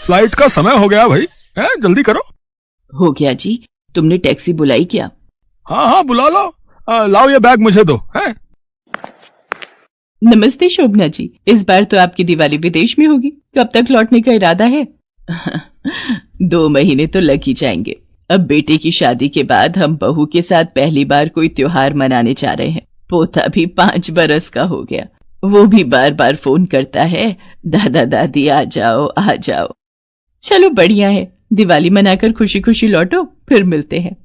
Flight का समय हो गया भाई, है जल्दी करो। हो गया जी, तुमने टैक्सी बुलाई क्या? हाँ हाँ बुला लो। लाओ ये बैग मुझे दो। है नमस्ते शोभना जी, इस बार तो आपकी दिवाली विदेश में होगी, कब तक लौटने का इरादा है? 2 महीने तो लग ही जाएंगे। अब बेटे की शादी के बाद हम बहू के साथ पहली बार कोई त्योहार मनाने जा रहे हैं। पोता भी 5 बरस का हो गया, वो भी बार बार फोन करता है, दादा दादी आ जाओ आ जाओ। चलो बढ़िया है, दिवाली मनाकर खुशी खुशी लौटो, फिर मिलते हैं।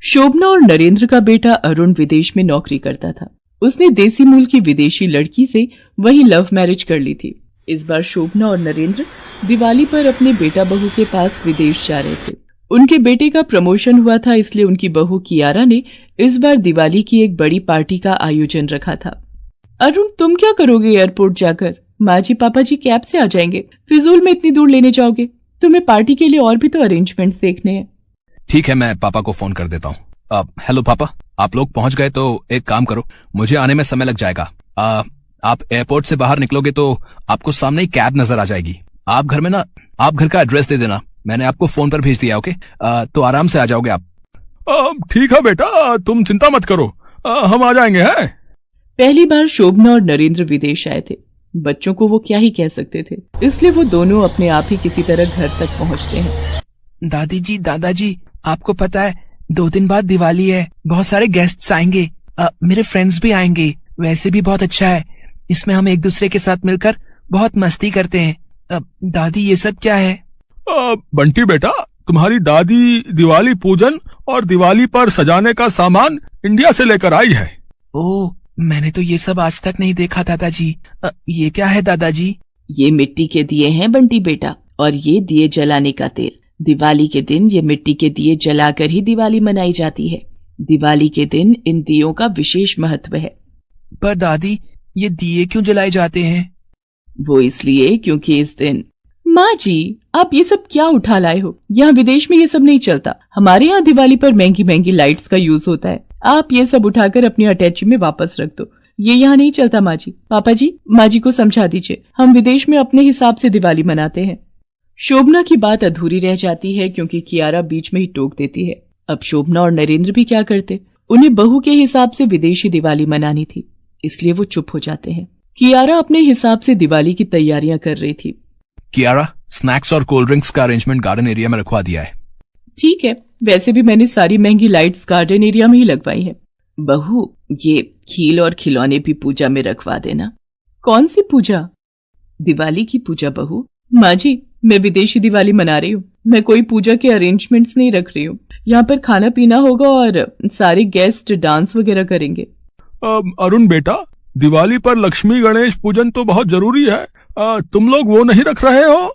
शोभना और नरेंद्र का बेटा अरुण विदेश में नौकरी करता था। उसने देसी मूल की विदेशी लड़की से वही लव मैरिज कर ली थी। इस बार शोभना और नरेंद्र दिवाली पर अपने बेटा बहू के पास विदेश जा रहे थे। उनके बेटे का प्रमोशन हुआ था, इसलिए उनकी बहू कियारा ने इस बार दिवाली की एक बड़ी पार्टी का आयोजन रखा था। अरुण, तुम क्या करोगे एयरपोर्ट जाकर? माँ जी पापा जी कैब से आ जाएंगे, फिजूल में इतनी दूर लेने जाओगे? तुम्हें पार्टी के लिए और भी तो अरेंजमेंट्स देखने हैं। ठीक है, मैं पापा को फोन कर देता हूँ। हेलो पापा, आप लोग पहुंच गए तो एक काम करो, मुझे आने में समय लग जाएगा। आप एयरपोर्ट से बाहर निकलोगे तो आपको सामने ही कैब नजर आ जाएगी। आप घर का एड्रेस दे देना, मैंने आपको फोन पर भेज दिया। ओके, तो आराम से आ जाओगे आप। ठीक है बेटा, तुम चिंता मत करो, हम आ जाएंगे। हैं पहली बार शोभना और नरेंद्र विदेश आए थे। बच्चों को वो क्या ही कह सकते थे, इसलिए वो दोनों अपने आप ही किसी तरह घर तक पहुंचते हैं। दादी जी, दादाजी, आपको पता है 2 दिन बाद दिवाली है, बहुत सारे गेस्ट्स आएंगे, मेरे फ्रेंड्स भी आएंगे। वैसे भी बहुत अच्छा है, इसमें हम एक दूसरे के साथ मिलकर बहुत मस्ती करते हैं। दादी, ये सब क्या है? बंटी बेटा, तुम्हारी दादी दिवाली पूजन और दिवाली पर सजाने का सामान इंडिया से लेकर आई है। ओह, मैंने तो ये सब आज तक नहीं देखा दादाजी। ये क्या है दादाजी? ये मिट्टी के दिए हैं बंटी बेटा, और ये दिए जलाने का तेल। दिवाली के दिन ये मिट्टी के दिए जलाकर ही दिवाली मनाई जाती है। दिवाली के दिन इन दियों का विशेष महत्व है। पर दादी, ये दिए क्यों जलाए जाते हैं? वो इसलिए क्योंकि इस दिन। माँ जी, आप ये सब क्या उठा लाए हो? यहाँ विदेश में ये सब नहीं चलता। हमारे यहाँ दिवाली पर महंगी महंगी लाइट्स का यूज होता है। आप ये सब उठाकर अपनी अटैची में वापस रख दो, ये यहाँ नहीं चलता। माँ जी, पापा जी, माँ जी को समझा दीजिए, हम विदेश में अपने हिसाब से दिवाली मनाते हैं। शोभना की बात अधूरी रह जाती है क्योंकि कियारा बीच में ही टोक देती है। अब शोभना और नरेंद्र भी क्या करते, उन्हें बहू के हिसाब से विदेशी दिवाली मनानी थी, इसलिए वो चुप हो जाते हैं। कियारा अपने हिसाब से दिवाली की तैयारियां कर रही थी। कियारा, स्नैक्स और कोल्ड ड्रिंक्स का अरेंजमेंट गार्डन एरिया में रखवा दिया है। ठीक है, वैसे भी मैंने सारी महंगी लाइट्स गार्डन एरिया में ही लगवाई है। बहू, ये खील और खिलौने भी पूजा में रखवा देना। कौन सी पूजा? दिवाली की पूजा बहू। माँ जी, मैं विदेशी दिवाली मना रही हूँ, मैं कोई पूजा के अरेंजमेंट्स नहीं रख रही हूँ। यहाँ पर खाना पीना होगा और सारे गेस्ट डांस वगैरह करेंगे। अरुण बेटा, दिवाली पर लक्ष्मी गणेश पूजन तो बहुत जरूरी है, तुम लोग वो नहीं रख रहे हो?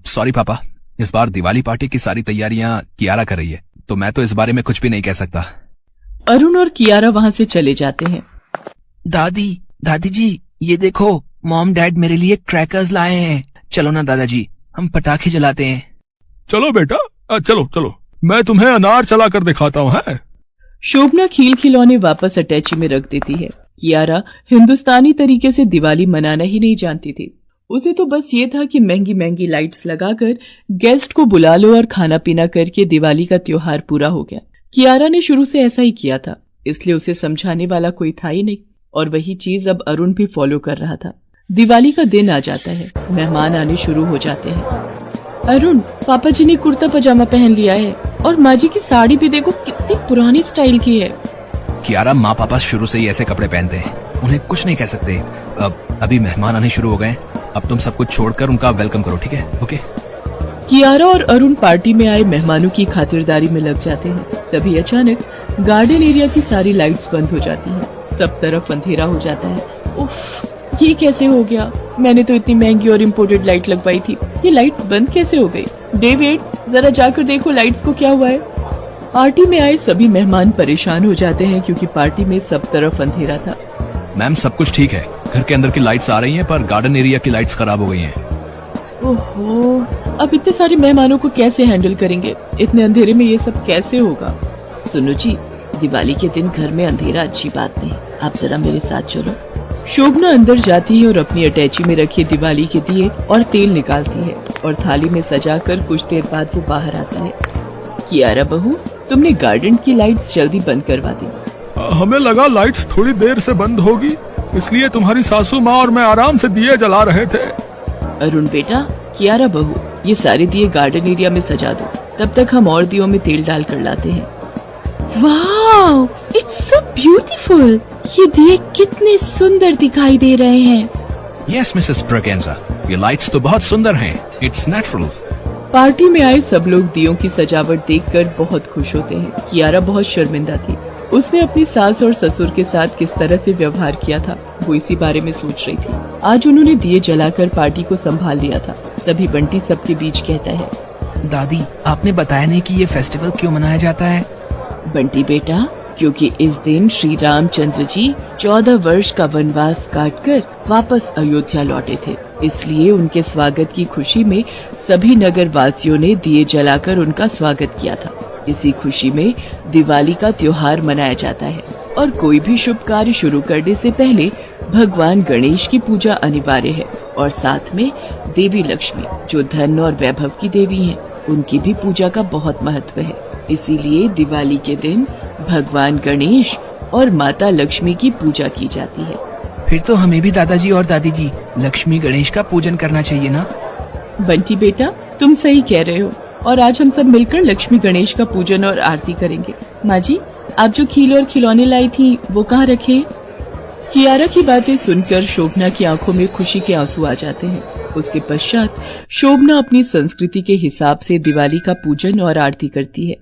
सॉरी पापा, इस बार दिवाली पार्टी की सारी तैयारियां कियारा कर रही है, तो मैं तो इस बारे में कुछ भी नहीं कह सकता। अरुण और कियारा वहाँ से चले जाते हैं। दादी जी, ये देखो, मॉम डैड मेरे लिए क्रैकर्स लाए हैं। चलो ना दादाजी, हम पटाखे जलाते हैं। चलो बेटा, चलो चलो, मैं तुम्हें अनार चला कर दिखाता हूँ। है शोभना खील खिलौने वापस अटैची में रख देती है। कियारा हिंदुस्तानी तरीके से दिवाली मनाना ही नहीं जानती थी। उसे तो बस ये था कि महंगी महंगी लाइट्स लगाकर गेस्ट को बुला लो और खाना पीना करके दिवाली का त्योहार पूरा हो गया। कियारा ने शुरू से ऐसा ही किया था, इसलिए उसे समझाने वाला कोई था ही नहीं, और वही चीज अब अरुण भी फॉलो कर रहा था। दिवाली का दिन आ जाता है, मेहमान आने शुरू हो जाते हैं। अरुण, पापा जी ने कुर्ता पजामा पहन लिया है, और माँ जी की साड़ी भी देखो कितनी पुरानी स्टाइल की है। कियारा, माँ पापा शुरू से ही ऐसे कपड़े पहनते हैं, उन्हें कुछ नहीं कह सकते। अभी मेहमान आने शुरू हो गए, अब तुम सब कुछ छोड़कर उनका वेलकम करो, ठीक है? ओके। कियारा और अरुण पार्टी में आए मेहमानों की खातिरदारी में लग जाते हैं। तभी अचानक गार्डन एरिया की सारी लाइट्स बंद हो जाती हैं, सब तरफ अंधेरा हो जाता है। उफ, ये कैसे हो गया? मैंने तो इतनी महंगी और इम्पोर्टेड लाइट लगवाई थी, ये लाइट बंद कैसे हो गई? डेविड, जरा जाकर देखो लाइट्स को क्या हुआ है। पार्टी में आए सभी मेहमान परेशान हो जाते हैं क्योंकि पार्टी में सब तरफ अंधेरा था। मैम, सब कुछ ठीक है, घर के अंदर की लाइट्स आ रही हैं, पर गार्डन एरिया की लाइट्स खराब हो गई हैं। ओहो, अब इतने सारे मेहमानों को कैसे हैंडल करेंगे? इतने अंधेरे में ये सब कैसे होगा? सुनो जी, दिवाली के दिन घर में अंधेरा अच्छी बात नहीं, आप जरा मेरे साथ चलो। शोभना अंदर जाती है और अपनी अटैची में रखे दिवाली के दिए और तेल निकालती है और थाली में सजाकर कुछ देर बाद वो बाहर आती है। कियारा बहू, तुमने गार्डन की लाइट्स जल्दी बंद करवा दी। हमें लगा लाइट्स थोड़ी देर से बंद होगी, इसलिए तुम्हारी सासू माँ और मैं आराम से दिए जला रहे थे। अरुण बेटा, कियारा बहू, ये सारे दिए गार्डन एरिया में सजा दो, तब तक हम और दियों में तेल डाल कर लाते हैं। Wow, it's so beautiful. ये दिए कितने सुंदर दिखाई दे रहे हैं। यस मिसेस ब्रगेंजा, ये लाइट्स तो बहुत सुंदर हैं। It's natural. पार्टी में आए सब लोग दियों की सजावट देखकर बहुत खुश होते हैं। कियारा बहुत शर्मिंदा थी। उसने अपनी सास और ससुर के साथ किस तरह से व्यवहार किया था, वो इसी बारे में सोच रही थी। आज उन्होंने दिए जलाकर पार्टी को संभाल लिया था। तभी बंटी सबके बीच कहता है, दादी, आपने बताया नहीं कि ये फेस्टिवल क्यों मनाया जाता है? बंटी बेटा, क्योंकि इस दिन श्री रामचंद्र जी 14 वर्ष का वनवास काटकर वापस अयोध्या लौटे थे, इसलिए उनके स्वागत की खुशी में सभी नगर वासियों ने दिए जलाकर उनका स्वागत किया था। इसी खुशी में दिवाली का त्योहार मनाया जाता है और कोई भी शुभ कार्य शुरू करने से पहले भगवान गणेश की पूजा अनिवार्य है और साथ में देवी लक्ष्मी, जो धन और वैभव की देवी हैं, उनकी भी पूजा का बहुत महत्व है। इसीलिए दिवाली के दिन भगवान गणेश और माता लक्ष्मी की पूजा की जाती है। फिर तो हमें भी दादाजी और दादी जी लक्ष्मी गणेश का पूजन करना चाहिए ना? बंटी बेटा, तुम सही कह रहे हो और आज हम सब मिलकर लक्ष्मी गणेश का पूजन और आरती करेंगे। माँ जी, आप जो खील और खिलौने लाई थी वो कहाँ रखे? कियारा की बातें सुनकर शोभना की आंखों में खुशी के आंसू आ जाते हैं। उसके पश्चात शोभना अपनी संस्कृति के हिसाब से दिवाली का पूजन और आरती करती है।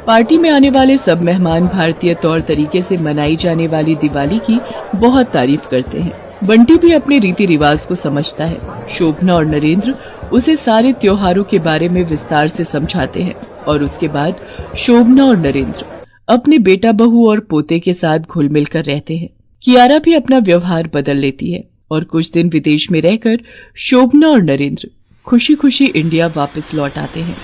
पार्टी में आने वाले सब मेहमान भारतीय तौर तरीके से मनाई जाने वाली दिवाली की बहुत तारीफ करते हैं। बंटी भी अपने रीति रिवाज को समझता है। शोभना और नरेंद्र उसे सारे त्योहारों के बारे में विस्तार से समझाते हैं और उसके बाद शोभना और नरेंद्र अपने बेटा बहू और पोते के साथ घुल मिल कर रहते हैं। कियारा भी अपना व्यवहार बदल लेती है और कुछ दिन विदेश में रहकर शोभना और नरेंद्र खुशी खुशी इंडिया वापस लौट आते हैं।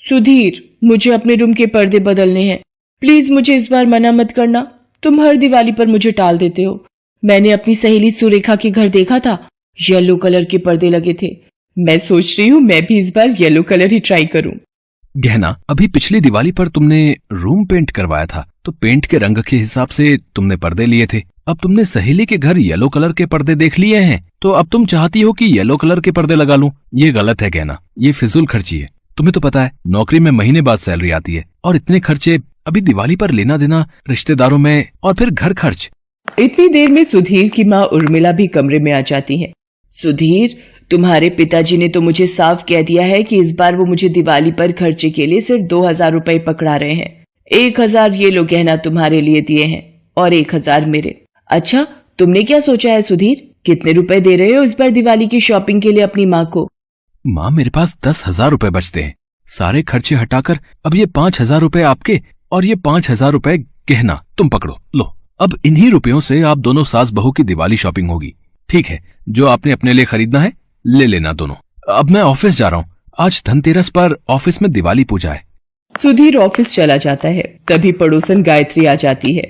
सुधीर, मुझे अपने रूम के पर्दे बदलने हैं। प्लीज मुझे इस बार मना मत करना। तुम हर दिवाली पर मुझे टाल देते हो। मैंने अपनी सहेली सुरेखा के घर देखा था, येलो कलर के पर्दे लगे थे। मैं सोच रही हूँ मैं भी इस बार येलो कलर ही ट्राई करूँ। गहना, अभी पिछली दिवाली पर तुमने रूम पेंट करवाया था, तो पेंट के रंग के हिसाब से तुमने पर्दे लिए थे। अब तुमने सहेली के घर येलो कलर के पर्दे देख लिए हैं, तो अब तुम चाहती हो कि येलो कलर के पर्दे लगा लूं। ये गलत है गहना, ये फिजूल खर्ची है। तुम्हें तो पता है नौकरी में महीने बाद सैलरी आती है और इतने खर्चे अभी दिवाली पर लेना देना, रिश्तेदारों में, और फिर घर खर्च। इतनी देर में सुधीर की माँ उर्मिला भी कमरे में आ जाती है। सुधीर, तुम्हारे पिताजी ने तो मुझे साफ कह दिया है कि इस बार वो मुझे दिवाली पर खर्चे के लिए सिर्फ 2000 रुपए पकड़ा रहे हैं। 1000 ये लो गहना तुम्हारे लिए दिए हैं और 1000 मेरे। अच्छा, तुमने क्या सोचा है सुधीर? कितने रुपए दे रहे हो इस बार दिवाली की शॉपिंग के लिए अपनी माँ को? माँ, मेरे पास 10,000 रुपए बचते हैं। सारे खर्चे हटाकर अब ये 5,000 रुपए आपके और ये 5,000 रुपए गहना तुम पकड़ो। लो, अब इन्हीं रुपयों से आप दोनों सास बहू की दिवाली शॉपिंग होगी। ठीक है, जो आपने अपने लिए खरीदना है ले लेना दोनों। अब मैं ऑफिस जा रहा हूँ। आज धनतेरस पर ऑफिस में दिवाली पूजा है। सुधीर ऑफिस चला जाता है। तभी पड़ोसन गायत्री आ जाती है।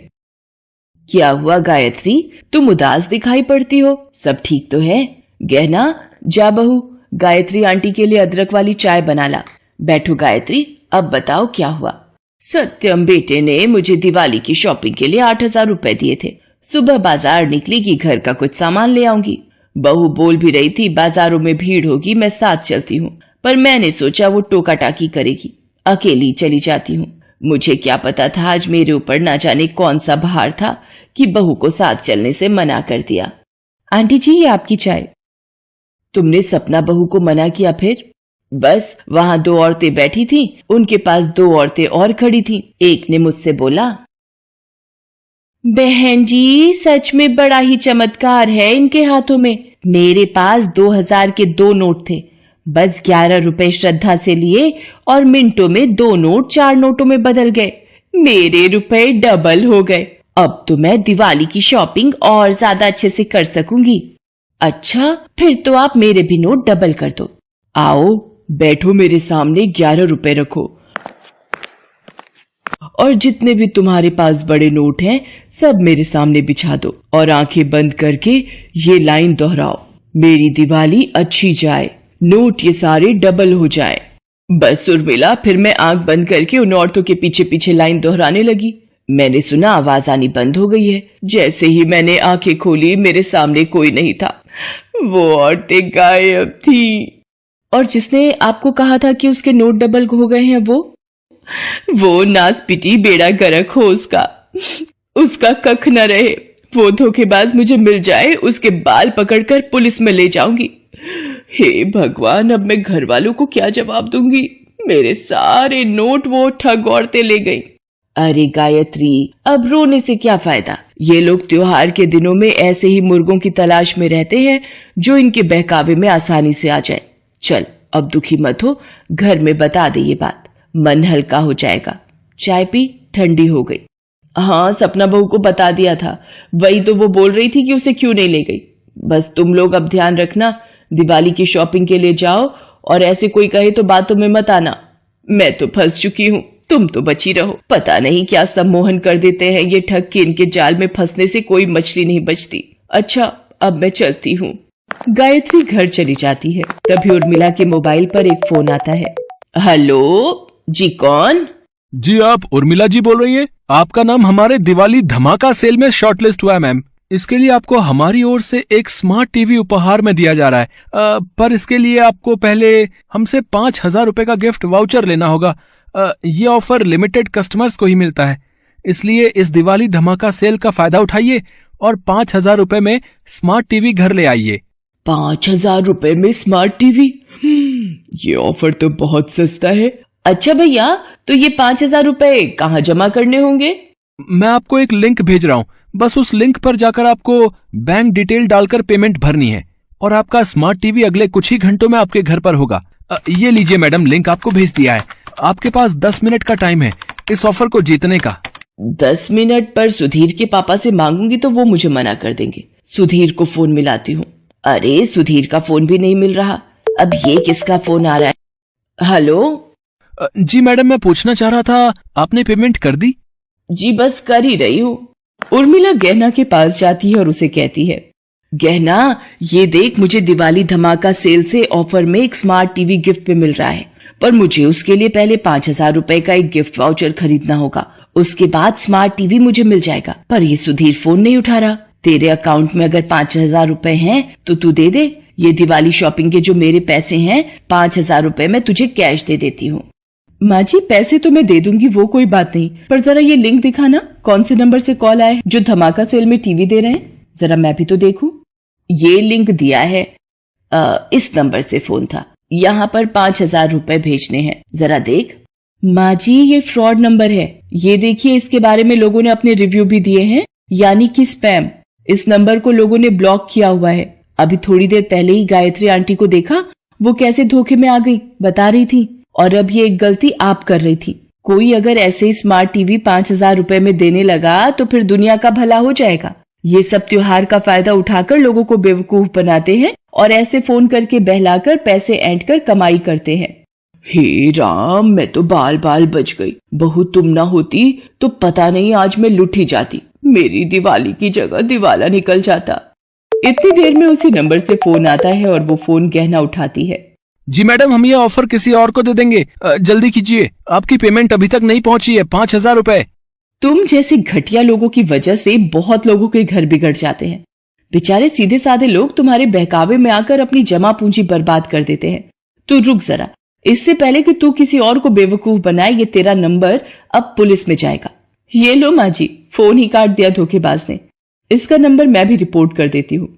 क्या हुआ गायत्री, तुम उदास दिखाई पड़ती हो? सब ठीक तो है? गहना, जा बहू, गायत्री आंटी के लिए अदरक वाली चाय बना ला। बैठो गायत्री, अब बताओ क्या हुआ? सत्यम बेटे ने मुझे दिवाली की शॉपिंग के लिए 8,000 रुपए दिए थे। सुबह बाजार निकली कि घर का कुछ सामान ले आऊंगी। बहू बोल भी रही थी बाजारों में भीड़ होगी, मैं साथ चलती हूँ, पर मैंने सोचा वो टोका टाकी करेगी, अकेली चली जाती हूँ। मुझे क्या पता था आज मेरे ऊपर ना जाने कौन सा भार था कि बहू को साथ चलने से मना कर दिया। आंटी जी, ये आपकी चाय। तुमने सपना बहू को मना किया फिर? बस वहां 2 औरतें बैठी थीं, उनके पास 2 औरतें और खड़ी थीं। एक ने मुझसे बोला, बहन जी सच में बड़ा ही चमत्कार है इनके हाथों में। मेरे पास 2000 के 2 नोट थे, बस 11 रुपए श्रद्धा से लिए और मिनटों में 2 नोट 4 नोटों में बदल गए। मेरे रुपए डबल हो गए। अब तो मैं दिवाली की शॉपिंग और ज्यादा अच्छे से कर सकूंगी। अच्छा, फिर तो आप मेरे भी नोट डबल कर दो। आओ बैठो मेरे सामने, 11 रुपए रखो और जितने भी तुम्हारे पास बड़े नोट हैं सब मेरे सामने बिछा दो और आंखें बंद करके ये लाइन दोहराओ, मेरी दिवाली अच्छी जाए, नोट ये सारे डबल हो जाए। बस उर्मिला, फिर मैं आंख बंद करके उन औरतों के पीछे पीछे लाइन दोहराने लगी। मैंने सुना आवाज आनी बंद हो गई है। जैसे ही मैंने आंखें खोली मेरे सामने कोई नहीं था, वो औरतें गायब थी। और जिसने आपको कहा था कि उसके नोट डबल हो गए हैं वो नास पिटी बेड़ा गर्क हो उसका कख न रहे। वो धोखेबाज मुझे मिल जाए, उसके बाल पकड़कर पुलिस में ले जाऊंगी। हे भगवान, अब मैं घर वालों को क्या जवाब दूंगी? मेरे सारे नोट वो ठग औरतें ले गई। अरे गायत्री, अब रोने से क्या फायदा? ये लोग त्योहार के दिनों में ऐसे ही मुर्गों की तलाश में रहते हैं जो इनके बहकावे में आसानी से आ जाए। चल अब दुखी मत हो, घर में बता दे ये बात, मन हल्का हो जाएगा। चाय पी, ठंडी हो गई। हाँ, सपना बहू को बता दिया था, वही तो वो बोल रही थी कि उसे क्यों नहीं ले गई। बस तुम लोग अब ध्यान रखना, दिवाली की शॉपिंग के लिए जाओ और ऐसे कोई कहे तो बातों में मत आना। मैं तो फंस चुकी हूँ, तुम तो बची रहो। पता नहीं क्या सम्मोहन कर देते हैं ये ठग के, इनके जाल में फंसने से कोई मछली नहीं बचती। अच्छा, अब मैं चलती हूँ। गायत्री घर चली जाती है। तभी उर्मिला के मोबाइल पर एक फोन आता है। हेलो जी, कौन? जी, आप उर्मिला जी बोल रही हैं? आपका नाम हमारे दिवाली धमाका सेल में शॉर्टलिस्ट हुआ है मैम। इसके लिए आपको हमारी ओर से एक स्मार्ट टीवी उपहार में दिया जा रहा है, पर इसके लिए आपको पहले हमसे 5,000 रुपए का गिफ्ट वाउचर लेना होगा। ये ऑफर लिमिटेड कस्टमर्स को ही मिलता है, इसलिए इस दिवाली धमाका सेल का फायदा उठाइए और 5,000 रुपए में स्मार्ट टीवी घर ले आइए। 5,000 रुपए में स्मार्ट टीवी? ये ऑफर तो बहुत सस्ता है। अच्छा भैया, तो ये 5,000 रुपए कहाँ जमा करने होंगे? मैं आपको एक लिंक भेज रहा हूँ, बस उस लिंक पर जाकर आपको बैंक डिटेल डालकर पेमेंट भरनी है और आपका स्मार्ट टीवी अगले कुछ ही घंटों में आपके घर पर होगा। ये लीजिए मैडम, लिंक आपको भेज दिया है। आपके पास 10 मिनट का टाइम है इस ऑफर को जीतने का। 10 मिनट पर सुधीर के पापा से मांगूंगी तो वो मुझे मना कर देंगे। सुधीर को फोन मिलाती हूँ। अरे सुधीर का फोन भी नहीं मिल रहा, अब ये किसका फोन आ रहा है? हेलो जी मैडम, मैं पूछना चाह रहा था, आपने पेमेंट कर दी? जी बस कर ही रही हूँ। उर्मिला गहना के पास जाती है और उसे कहती है, गहना ये देख, मुझे दिवाली धमाका सेल से ऑफर में एक स्मार्ट टीवी गिफ्ट में मिल रहा है, पर मुझे उसके लिए पहले 5,000 रुपए का एक गिफ्ट वाउचर खरीदना होगा, उसके बाद स्मार्ट टीवी मुझे मिल जाएगा। पर ये सुधीर फोन नहीं उठा रहा। तेरे अकाउंट में अगर 5,000 रुपए हैं तो तू दे दे। ये दिवाली शॉपिंग के जो मेरे पैसे हैं 5,000 रुपए मैं तुझे कैश दे देती हूँ। माँ जी, पैसे तो मैं दे दूंगी, वो कोई बात नहीं, पर जरा ये लिंक दिखाना, कौन से नंबर से कॉल आए जो धमाका सेल में टीवी दे रहे हैं, जरा मैं भी तो देखूं। ये लिंक दिया है, इस नंबर से फोन था, यहाँ पर 5,000 रुपए भेजने हैं, जरा देख। माँ जी, ये फ्रॉड नंबर है, ये देखिए, इसके बारे में लोगों ने अपने रिव्यू भी दिए हैं, यानी कि स्पैम। इस नंबर को लोगों ने ब्लॉक किया हुआ है। अभी थोड़ी देर पहले ही गायत्री आंटी को देखा, वो कैसे धोखे में आ गई बता रही थी, और अब ये एक गलती आप कर रही थी। कोई अगर ऐसे स्मार्ट टीवी 5,000 रुपए में देने लगा तो फिर दुनिया का भला हो जाएगा। ये सब त्योहार का फायदा उठाकर लोगों को बेवकूफ बनाते हैं और ऐसे फोन करके बहलाकर पैसे ऐंठ कर कमाई करते हैं। हे राम, मैं तो बाल बाल बच गई। बहू तुम ना होती तो पता नहीं आज मैं लुट ही जाती, मेरी दिवाली की जगह दिवाला निकल जाता। इतनी देर में उसी नंबर से फोन आता है और वो फोन गहना उठाती है। जी मैडम, हम ये ऑफर किसी और को दे देंगे, जल्दी कीजिए, आपकी पेमेंट अभी तक नहीं पहुंची है, 5,000 रुपए। तुम जैसे घटिया लोगों की वजह से बहुत लोगों के घर बिगड़ जाते हैं। बेचारे सीधे साधे लोग तुम्हारे बहकावे में आकर अपनी जमा पूंजी बर्बाद कर देते हैं। तू रुक जरा, इससे पहले कि तू किसी और को बेवकूफ बनाए, ये तेरा नंबर अब पुलिस में जाएगा। ये लो माँ जी, फोन ही काट दिया धोखेबाज ने। इसका नंबर मैं भी रिपोर्ट कर देती हूँ।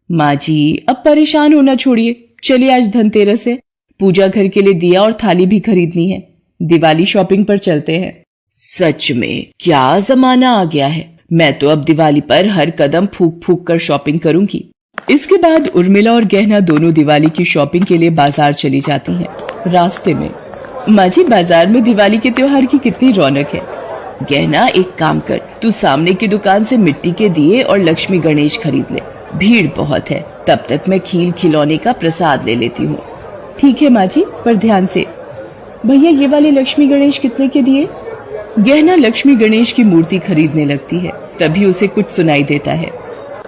माँ जी, अब परेशान होना छोड़िए, चलिए आज धनतेरस है, पूजा घर के लिए दिया और थाली भी खरीदनी है, दिवाली शॉपिंग पर चलते हैं। सच में क्या जमाना आ गया है, मैं तो अब दिवाली पर हर कदम फूक फूक कर शॉपिंग करूंगी। इसके बाद उर्मिला और गहना दोनों दिवाली की शॉपिंग के लिए बाजार चली जाती हैं। रास्ते में, माँ जी, बाजार में दिवाली के त्योहार की कितनी रौनक है। गहना, एक काम कर, तू सामने की दुकान से मिट्टी के दिए और लक्ष्मी गणेश खरीद ले, भीड़ बहुत है, तब तक मैं खील खिलौने का प्रसाद ले लेती हूँ। ठीक है माँ जी, पर ध्यान से। भैया ये वाले लक्ष्मी गणेश कितने के दिए? गहना लक्ष्मी गणेश की मूर्ति खरीदने लगती है, तभी उसे कुछ सुनाई देता है।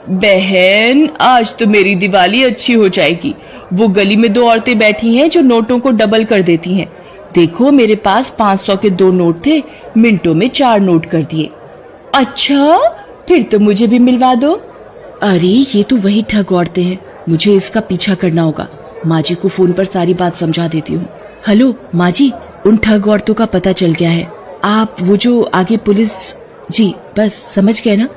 बहन, आज तो मेरी दिवाली अच्छी हो जाएगी। वो गली में 2 औरतें बैठी हैं जो नोटों को डबल कर देती हैं। देखो, मेरे पास 500 के 2 नोट थे, मिनटों में 4 नोट कर दिए। अच्छा, फिर तो मुझे भी मिलवा दो। अरे ये तो वही ठग औरतें हैं, मुझे इसका पीछा करना होगा। माँ जी को फोन पर सारी बात समझा देती हूँ। हेलो माँ जी, उन ठग औरतों का पता चल गया है। आप वो जो आगे पुलिस, जी बस समझ गए ना।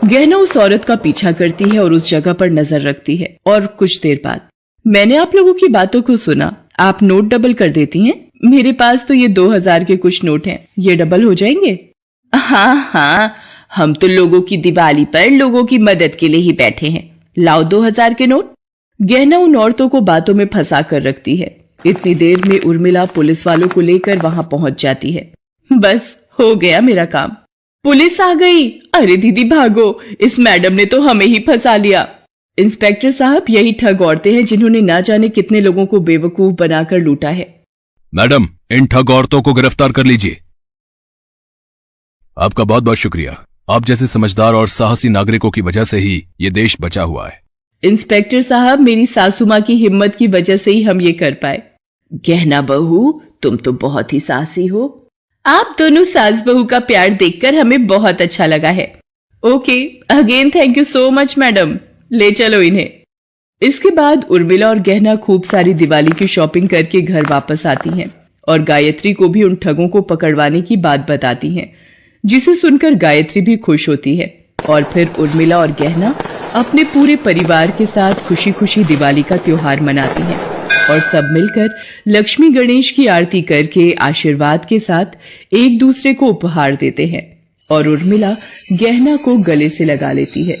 गहना उस औरत का पीछा करती है और उस जगह पर नजर रखती है। और कुछ देर बाद, मैंने आप लोगों की बातों को सुना, आप नोट डबल कर देती हैं। मेरे पास तो ये 2000 के कुछ नोट हैं, ये डबल हो जाएंगे? हाँ हाँ, हम तो लोगों की दिवाली पर लोगों की मदद के लिए ही बैठे हैं। लाओ 2000 के नोट। गहना उन औरतों को बातों में फंसा कर रखती है। इतनी देर में उर्मिला पुलिस वालों को लेकर वहां पहुंच जाती है। बस हो गया मेरा काम। पुलिस आ गई। अरे दीदी भागो, इस मैडम ने तो हमें ही फंसा लिया। इंस्पेक्टर साहब, यही ठग औरतें हैं जिन्होंने ना जाने कितने लोगों को बेवकूफ बनाकर लूटा है। मैडम, इन ठग औरतों को गिरफ्तार कर लीजिए। आपका बहुत बहुत शुक्रिया। आप जैसे समझदार और साहसी नागरिकों की वजह से ही ये देश बचा हुआ है। इंस्पेक्टर साहब, मेरी सासू माँ की हिम्मत की वजह से ही हम ये कर पाए। गहना बहू, तुम तो बहुत ही साहसी हो। आप दोनों सास बहू का प्यार देखकर हमें बहुत अच्छा लगा है। Okay, again thank you so much madam, ले चलो इन्हें। इसके बाद उर्मिला और गहना खूब सारी दिवाली की शॉपिंग करके घर वापस आती हैं और गायत्री को भी उन ठगों को पकड़वाने की बात बताती हैं, जिसे सुनकर गायत्री भी खुश होती है। और फिर उर्मिला और गहना अपने पूरे परिवार के साथ खुशी खुशी दिवाली का त्योहार मनाती हैं और सब मिलकर लक्ष्मी गणेश की आरती करके आशीर्वाद के साथ एक दूसरे को उपहार देते हैं और उर्मिला गहना को गले से लगा लेती है।